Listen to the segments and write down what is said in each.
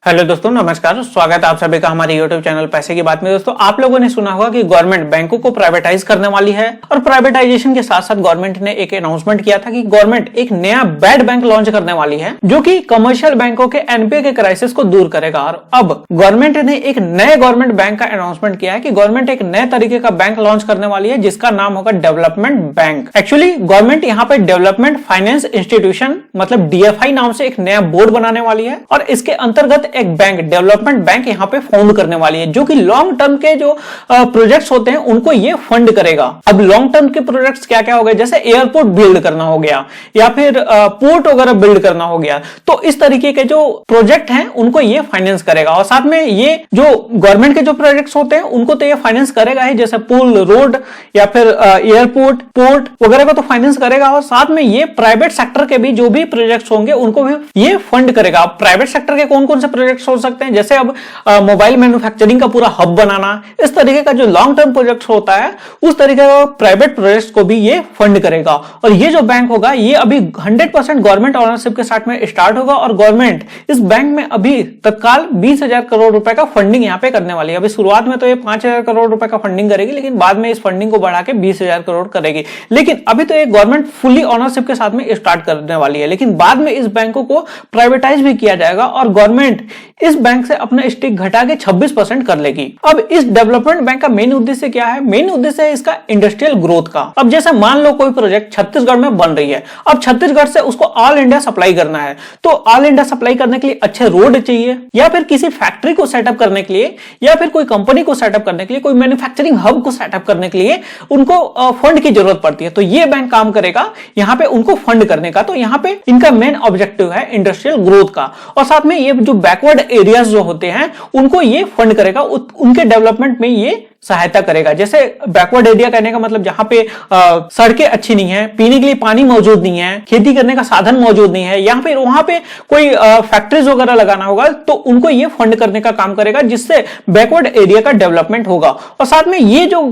Hello दोस्तों, नमस्कार। स्वागत है आप सभी का हमारे यूट्यूब चैनल पैसे की बात में। दोस्तों, आप लोगों ने सुना होगा कि गवर्नमेंट बैंकों को प्राइवेटाइज करने वाली है और प्राइवेटाइजेशन के साथ साथ गवर्नमेंट ने एक अनाउंसमेंट किया था कि गवर्नमेंट एक नया बैड बैंक लॉन्च करने वाली है जो कि कमर्शियल बैंकों के एनपीए के क्राइसिस को दूर करेगा। और अब गवर्नमेंट ने एक नए गवर्नमेंट बैंक का अनाउंसमेंट किया है कि गवर्नमेंट एक नए तरीके का बैंक लॉन्च करने वाली है जिसका नाम होगा डेवलपमेंट बैंक। एक्चुअली गवर्नमेंट यहाँ पे डेवलपमेंट फाइनेंस इंस्टीट्यूशन मतलब डीएफआई नाम से एक नया बोर्ड बनाने वाली है और इसके अंतर्गत एक बैंक डेवलपमेंट बैंक यहाँ पे फाउंड करने वाली है जो कि लॉन्ग टर्म के जो प्रोजेक्ट्स होते हैं उनको ये फंड करेगा। अब लॉन्ग टर्म के प्रोजेक्ट्स क्या क्या हो गए, जैसे एयरपोर्ट बिल्ड करना हो गया या फिर पोर्ट वगैरह बिल्ड करना हो गया, तो इस तरीके के जो प्रोजेक्ट हैं उनको ये फाइनेंस करेगा। और साथ में ये जो गवर्नमेंट के जो प्रोजेक्ट्स होते हैं उनको तो ये फाइनेंस करेगा ही, जैसे पुल, रोड या फिर एयरपोर्ट, पोर्ट वगैरह को तो फाइनेंस करेगा। और साथ में ये प्राइवेट सेक्टर के भी जो भी प्रोजेक्ट्स होंगे उनको भी ये फंड करेगा। प्राइवेट सेक्टर के कौन कौन से प्रोजेक्ट्स हो सकते हैं, जैसे अब मोबाइल मैन्युफैक्चरिंग का पूरा हब बनाना, इस तरीके का जो लॉन्ग टर्म प्रोजेक्ट होता है उस तरीके का प्राइवेट प्रोजेक्ट्स को भी ये फंड करेगा। और ये जो बैंक होगा ये अभी 100% गवर्नमेंट ओनरशिप के साथ में स्टार्ट होगा और गवर्नमेंट इस बैंक में अभी तत्काल 20,000 करोड़ रुपए का फंडिंग यहाँ पे करने वाली है। अभी शुरुआत में तो ये 5,000 करोड़ रुपए का फंडिंग करेगी, लेकिन बाद में इस फंडिंग को बढ़ा के 20,000 करोड़ करेगी। लेकिन अभी तो ये गवर्नमेंट फुली ओनरशिप के साथ में स्टार्ट करने वाली है, लेकिन बाद में इस बैंकों को प्राइवेटाइज भी किया जाएगा और गवर्नमेंट इस बैंक से अपना स्टेक घटा के 26% कर लेगी। अब इस डेवलपमेंट बैंक का मेन उद्देश्य क्या है? मेन उद्देश्य है इसका इंडस्ट्रियल ग्रोथ का। अब जैसे मान लो कोई प्रोजेक्ट छत्तीसगढ़ में बन रही है, अब छत्तीसगढ़ से उसको ऑल इंडिया सप्लाई करना है, तो ऑल इंडिया सप्लाई करने के लिए अच्छे रोड चाहिए या फिर किसी फैक्ट्री को सेटअप करने के लिए या फिर कोई कंपनी को सेटअप करने के लिए, कोई मैन्युफैक्चरिंग हब को सेटअप करने के लिए उनको फंड की जरूरत पड़ती है। तो ये बैंक काम करेगा यहाँ पे उनको फंड करने का। तो यहाँ पे इनका मेन ऑब्जेक्टिव है इंडस्ट्रियल ग्रोथ का। और साथ में ये जो बैकवर्ड एरियाज जो होते हैं उनको ये फंड करेगा, उनके डेवलपमेंट में ये सहायता करेगा। जैसे बैकवर्ड एरिया कहने का मतलब जहां पे सड़कें अच्छी नहीं है, पीने के लिए पानी मौजूद नहीं है, खेती करने का साधन मौजूद नहीं है, या फिर वहां पे कोई फैक्ट्रीज वगैरह लगाना होगा, तो उनको ये फंड करने का काम करेगा जिससे बैकवर्ड एरिया का डेवलपमेंट होगा। और साथ में ये जो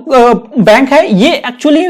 बैंक है ये एक्चुअली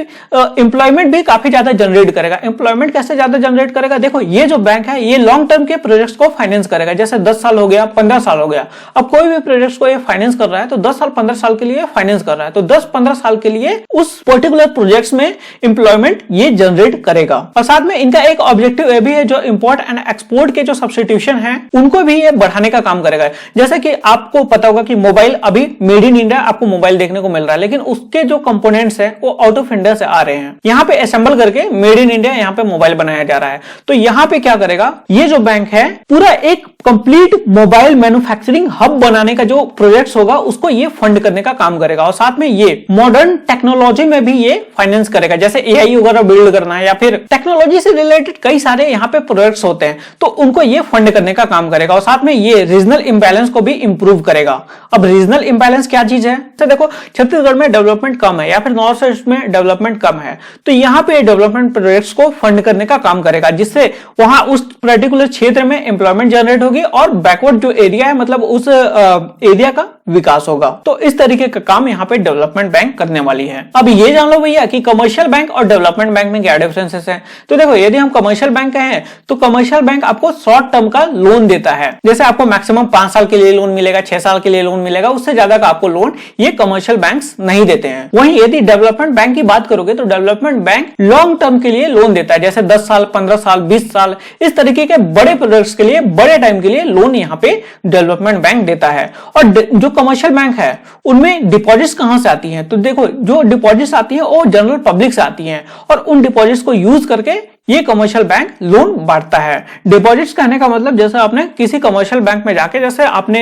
एम्प्लॉयमेंट भी काफी ज्यादा जनरेट करेगा। एम्प्लॉयमेंट कैसे ज्यादा जनरेट करेगा? देखो, ये जो बैंक है ये लॉन्ग टर्म के प्रोजेक्ट्स को फाइनेंस करेगा। जैसे 10 साल हो गया, 15 साल हो गया, अब कोई भी प्रोजेक्ट्स को ये फाइनेंस कर रहा है तो 10 साल 15 साल के लिए फाइनेंस कर रहा है, तो 10-15 साल के लिए उस पर्टिकुलर प्रोजेक्ट्स में एम्प्लॉयमेंट ये जनरेट करेगा। और साथ में इनका एक ऑब्जेक्टिव ये भी है, जो इंपोर्ट एंड एक्सपोर्ट के जो सब्स्टिट्यूशन है उनको भी ये बढ़ाने का काम करेगा। जैसे कि आपको पता होगा कि मोबाइल अभी मेड इन इंडिया आपको मोबाइल देखने को मिल रहा है, लेकिन उसके जो कंपोनेंट्स हैं वो आउट ऑफ इंडिया से आ रहे हैं, यहाँ पे असेंबल करके मेड इन इंडिया यहाँ पे मोबाइल बनाया जा रहा है। तो यहाँ पे क्या करेगा ये जो बैंक है, पूरा एक कंप्लीट मोबाइल मैन्युफैक्चरिंग हब बनाने का जो प्रोजेक्ट्स होगा उसको ये फंड करने का काम करेगा। और साथ में ये मॉडर्न टेक्नोलॉजी में भी ये फाइनेंस करेगा, जैसे एआई वगैरह बिल्ड करना है या फिर टेक्नोलॉजी से रिलेटेड कई सारे यहाँ पे प्रोजेक्ट्स होते हैं, तो उनको ये फंड करने का काम करेगा। और साथ में ये रीजनल इंबैलेंस को भी इंप्रूव करेगा। अब रीजनल इंबैलेंस क्या चीज है? तो देखो, छत्तीसगढ़ में डेवलपमेंट कम है या फिर नॉर्थ ईस्ट में डेवलपमेंट कम है, तो यहाँ पे डेवलपमेंट प्रोजेक्ट्स को फंड करने का काम करेगा जिससे वहां उस पर्टिकुलर क्षेत्र में एम्प्लॉयमेंट जनरेट होगी और बैकवर्ड जो एरिया है मतलब उस एरिया का विकास होगा। तो इस तरीके का काम यहाँ पे डेवलपमेंट बैंक करने वाली है। अब ये जान लो भैया कि कमर्शियल बैंक और डेवलपमेंट बैंक में क्या डिफरेंसेस हैं। तो देखो, यदि हम कमर्शियल बैंक कहें तो कमर्शियल बैंक आपको शॉर्ट टर्म का लोन देता है, जैसे आपको मैक्सिमम 5 साल के लिए लोन मिलेगा, 6 साल के लिए लोन मिलेगा, उससे ज्यादा का आपको लोन ये कमर्शियल बैंक्स नहीं देते हैं। वहीं यदि डेवलपमेंट बैंक की बात करोगे तो डेवलपमेंट बैंक लॉन्ग टर्म के लिए लोन देता है, जैसे 10 साल, 15 साल, 20 साल, इस तरीके के बड़े प्रोजेक्ट्स के लिए, बड़े टाइम के लिए लोन यहाँ पे डेवलपमेंट बैंक देता है। और जो कमर्शियल बैंक है उनमें डिपॉजिट्स कहां से आती हैं? तो देखो, जो डिपॉजिट्स आती है वो जनरल पब्लिक से आती हैं और उन डिपॉजिट्स को यूज करके ये कमर्शियल बैंक लोन बांटता है। डिपॉजिट्स कहने का मतलब जैसे आपने किसी कमर्शियल बैंक में जाके, जैसे आपने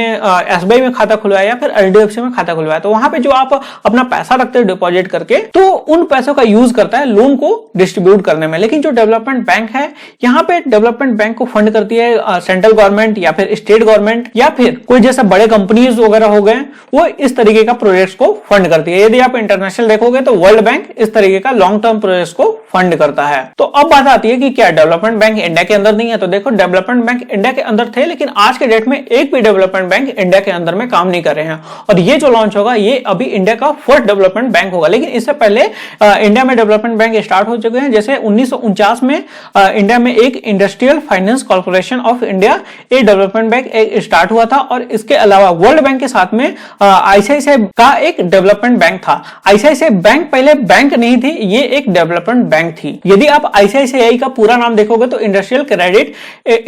एसबीआई में खाता खुलवाया या फिर एचडीएफसी में खाता खुलवाया, तो वहां पे जो आप अपना पैसा रखते हो डिपॉजिट करके, तो उन पैसों का यूज करता है लोन को डिस्ट्रीब्यूट करने में। लेकिन जो डेवलपमेंट बैंक है, यहाँ पे डेवलपमेंट बैंक को फंड करती है सेंट्रल गवर्नमेंट या फिर स्टेट गवर्नमेंट या फिर कोई जैसे बड़े कंपनीज वगैरह हो गए, वो इस तरीके का प्रोजेक्ट्स को फंड करती है। यदि आप इंटरनेशनल देखोगे तो वर्ल्ड बैंक इस तरीके का लॉन्ग टर्म प्रोजेक्ट्स को फंड करता है। तो अब बात आती है कि क्या डेवलपमेंट बैंक इंडिया के अंदर नहीं है, तो देखो डेवलपमेंट बैंक इंडिया के अंदर थे, लेकिन आज के डेट में एक भी डेवलपमेंट बैंक इंडिया के अंदर में काम नहीं कर रहे हैं। और ये जो लॉन्च होगा ये अभी इंडिया का फर्स्ट डेवलपमेंट बैंक होगा। लेकिन इससे पहले इंडिया में डेवलपमेंट बैंक स्टार्ट हो चुके हैं। जैसे 1949 में इंडिया में एक industrial finance corporation of India एक डेवलपमेंट बैंक स्टार्ट हुआ था। और इसके अलावा वर्ल्ड बैंक के साथ में आईसीआईसीआई का एक डेवलपमेंट बैंक था। आईसीआईसीआई बैंक पहले बैंक नहीं थी, ये एक डेवलपमेंट बैंक थी। यदि आप आईसीआईसीआई का पूरा नाम देखोगे तो industrial credit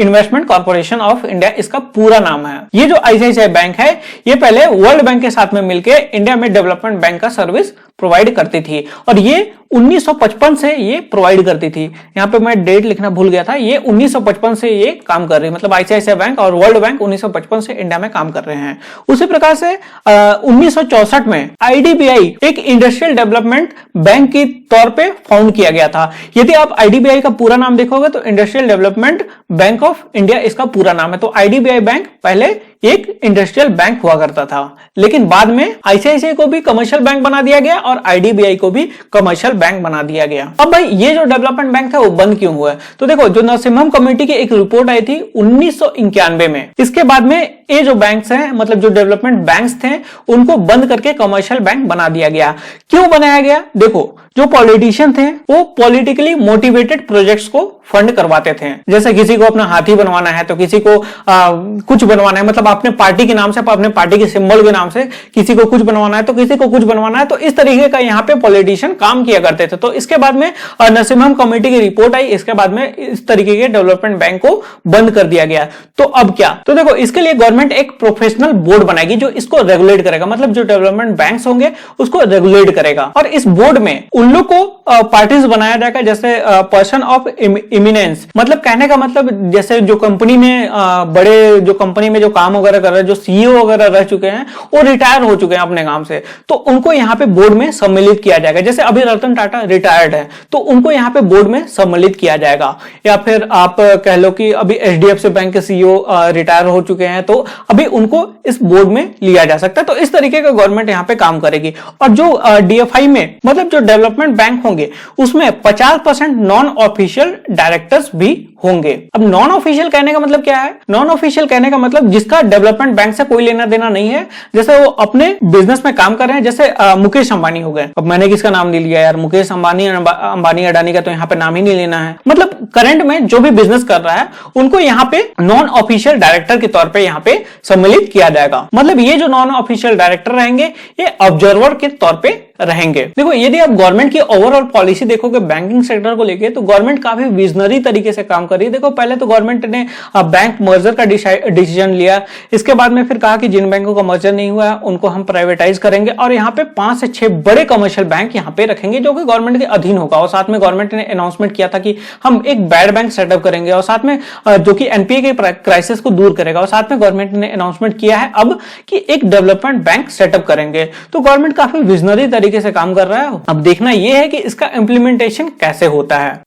investment corporation of India इसका पूरा नाम है। ये जो आईसीआईसीआई बैंक है ये पहले वर्ल्ड बैंक के साथ में मिलकर इंडिया में डेवलपमेंट बैंक का सर्विस प्रोवाइड करती थी और ये 1955 से ये प्रोवाइड करती थी। यहाँ पे मैं डेट लिखना भूल गया था, ये 1955 से ये काम कर रही है, मतलब आईसीआईसीआई बैंक और वर्ल्ड बैंक 1955 से इंडिया में काम कर रहे हैं। उसी प्रकार से 1964 में आईडीबीआई एक इंडस्ट्रियल डेवलपमेंट बैंक के तौर पे फाउंड किया गया था। यदि आप आईडीबीआई का पूरा नाम देखोगे तो industrial development bank of India इसका पूरा नाम है। तो आईडीबीआई बैंक पहले एक इंडस्ट्रियल बैंक हुआ करता था, लेकिन बाद में आईसीआईसीआई को भी कमर्शियल बैंक बना दिया गया और आईडीबीआई को भी कमर्शियल बैंक बना दिया गया। अब भाई ये जो डेवलपमेंट बैंक है वो बंद क्यों हुआ है? तो देखो जो नरसिम्हम कमेटी की एक रिपोर्ट आई थी 1991 में, इसके बाद में ये जो बैंक्स हैं मतलब जो डेवलपमेंट बैंक्स थे उनको बंद करके कमर्शियल बैंक बना दिया गया। क्यों बनाया गया? देखो जो पॉलिटिशियन थे वो पॉलिटिकली मोटिवेटेड प्रोजेक्ट्स को फंड करवाते थे। जैसे किसी को अपना हाथी बनवाना है तो किसी को कुछ बनवाना है, मतलब अपने पार्टी के नाम से, अपने पार्टी के सिंबल के नाम से किसी को कुछ बनवाना है तो किसी को कुछ बनवाना है। तो इस तरीके का यहाँ पे पॉलिटिशियन काम किया करते थे। तो इसके बाद में नरसिम्हम कमेटी की रिपोर्ट आई, इसके बाद में इस तरीके के डेवलपमेंट बैंक को बंद कर दिया गया। तो अब क्या? तो देखो इसके लिए गवर्नमेंट एक प्रोफेशनल बोर्ड बनाएगी जो इसको रेगुलेट करेगा, मतलब जो डेवलपमेंट बैंक्स होंगे उसको रेगुलेट करेगा। और इस बोर्ड में उन लोग को पार्टीज बनाया जाएगा, जैसे पर्सन ऑफ इमिनेंस, मतलब कहने का मतलब जैसे जो कंपनी में बड़े जो कंपनी में जो काम वगैरह कर रहे हैं, जो सीईओ वगैरह रह चुके हैं वो रिटायर हो चुके हैं अपने काम से, तो उनको यहाँ पे बोर्ड में सम्मिलित किया जाएगा। जैसे अभी रतन टाटा रिटायर्ड है तो उनको यहाँ पे बोर्ड में सम्मिलित किया जाएगा। या फिर आप कह लो कि अभी एचडीएफसी बैंक के सीईओ रिटायर हो चुके हैं तो अभी उनको इस बोर्ड में लिया जा सकता है। तो इस तरीके का गवर्नमेंट यहाँ पे काम करेगी। और जो डीएफआई में मतलब जो डेवलपमेंट बैंक होंगे उसमें 50% नॉन ऑफिशियल डायरेक्टर्स भी होंगे। अब नॉन ऑफिशियल कहने का मतलब क्या है? नॉन ऑफिशियल कहने का मतलब जिसका डेवलपमेंट बैंक से कोई लेना देना नहीं है, जैसे वो अपने बिजनेस में काम कर रहे हैं। जैसे मुकेश अंबानी हो गए, अब मैंने किसका नाम ले लिया यार, मुकेश अंबानी अडानी का, तो यहाँ पे नाम ही नहीं लेना है। मतलब करंट में जो भी बिजनेस कर रहा है उनको यहाँ पे नॉन ऑफिशियल डायरेक्टर के तौर पे यहाँ पे सम्मिलित किया जाएगा। मतलब ये जो नॉन ऑफिशियल डायरेक्टर रहेंगे ये ऑब्जर्वर के तौर पे रहेंगे। देखो यदि आप गवर्नमेंट की ओवरऑल पॉलिसी देखोगे बैंकिंग सेक्टर को लेके तो गवर्नमेंट काफी विजनरी तरीके से काम कर रही है। देखो पहले तो गवर्नमेंट ने बैंक मर्जर का डिसीजन लिया, इसके बाद में फिर कहा कि जिन बैंकों का मर्जर नहीं हुआ है उनको हम प्राइवेटाइज करेंगे और यहाँ पे 5 से 6 बड़े कमर्शियल बैंक यहाँ पे रखेंगे जो कि गवर्नमेंट के अधीन होगा। और साथ में गवर्नमेंट ने अनाउंसमेंट किया था कि हम एक बैड बैंक सेटअप करेंगे और साथ में जो कि एनपीए के क्राइसिस को दूर करेगा। और साथ में गवर्नमेंट ने अनाउंसमेंट किया है अब कि एक डेवलपमेंट बैंक सेटअप करेंगे। तो गवर्नमेंट काफी विजनरी तरीके से काम कर रहा है। अब देखना यह है कि इसका इंप्लीमेंटेशन कैसे होता है।